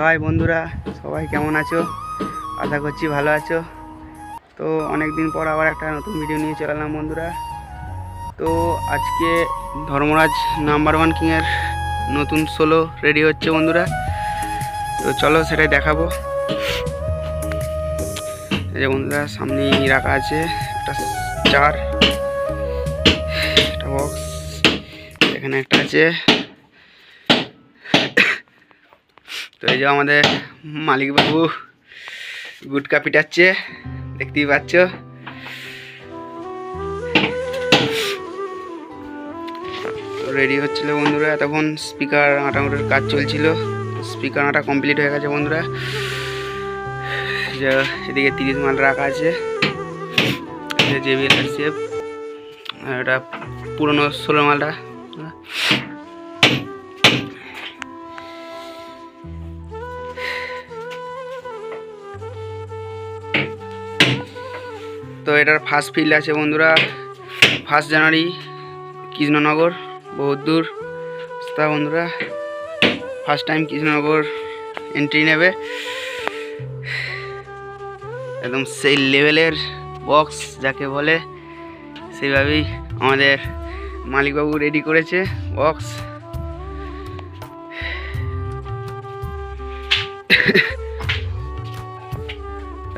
High বন্ধুরা, সবাই কেমন আছো? আশা করছি ভালো আছো। তো অনেক দিন পর আবার একটা নতুন ভিডিও নিয়ে চলে এলাম বন্ধুরা। তো আজকে ধর্মরাজ নাম্বার 1 কিংয়ের নতুন সোলো রেডি হচ্ছে বন্ধুরা। তো চলো সেটাই দেখাবো। এই যে বন্ধুরা সামনে রাখা আছে একটা চার, একটা বক্স, এখানে একটা আছে। তো এই যে আমাদের মালিকবাবু গুটকা পিটাচ্ছে, দেখতেই পাচ্ছ। রেডি হচ্ছিল বন্ধুরা, তখন স্পিকার আঁটানোর কাজ চলছিল। স্পিকার আঁটা কমপ্লিট হয়ে গেছে বন্ধুরা। যে এদিকে 30 মাল রাখা আছে, JBL শেপ, আর এটা পুরনো 16 মালটা। তো এটার ফার্স্ট ফিল্ড আছে বন্ধুরা 1 জানুয়ারি, কৃষ্ণনগর, বহুত দূর তা বন্ধুরা। ফার্স্ট টাইম কৃষ্ণনগর এন্ট্রি নেবে, একদম সেই লেভেলের বক্স যাকে বলে, সেইভাবেই আমাদের মালিকবাবু রেডি করেছে বক্স।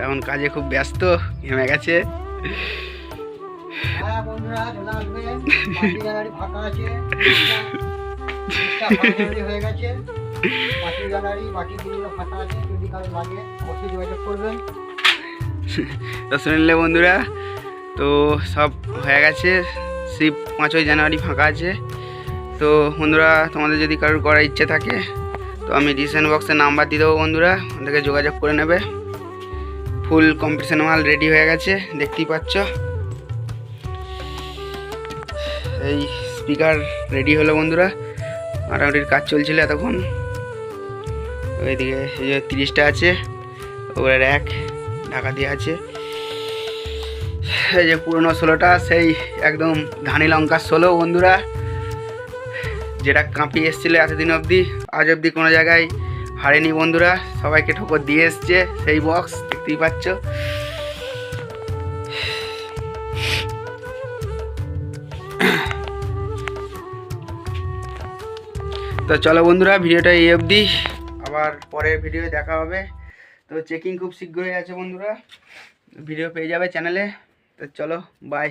এখন কাজে খুব ব্যস্ত, ঘেমে গেছে। তো শুনলে বন্ধুরা, তো সব হয়ে গেছে। শিব 5ই জানুয়ারি ফাঁকা আছে। তো বন্ধুরা তোমাদের যদি কারোর করার ইচ্ছে থাকে তো আমি ডিসিশন বক্সে নাম্বার দিয়ে দেবো বন্ধুরা, ওদেরকে যোগাযোগ করে নেবে। ফুল কম্পিটিশন মাল রেডি হয়ে গেছে, দেখতেই পাচ্ছ। এই স্পিকার রেডি হলো বন্ধুরা, মোটামুটির কাজ চলছিল এতক্ষণ। ওইদিকে এই যে 30টা আছে, ওপরে র্যাক ঢাকা দিয়ে আছে। এই যে পুরনো 16টা, সেই একদম ধানি লঙ্কার 16 বন্ধুরা, যেটা কাঁপিয়ে এসেছিলো এতদিন অবধি, আজ অবধি কোনো জায়গায় হারেনি বন্ধুরা, সবাইকে ঠোকর দিয়ে এসছে সেই বক্স, দেখতেই পাচ্ছ। তো চলো বন্ধুরা, ভিডিওটা এই অবধি, আবার পরের ভিডিও দেখা হবে। তো চেকিং খুব শীঘ্রই আছে বন্ধুরা, ভিডিও পেয়ে যাবে চ্যানেলে। তো চলো, বাই।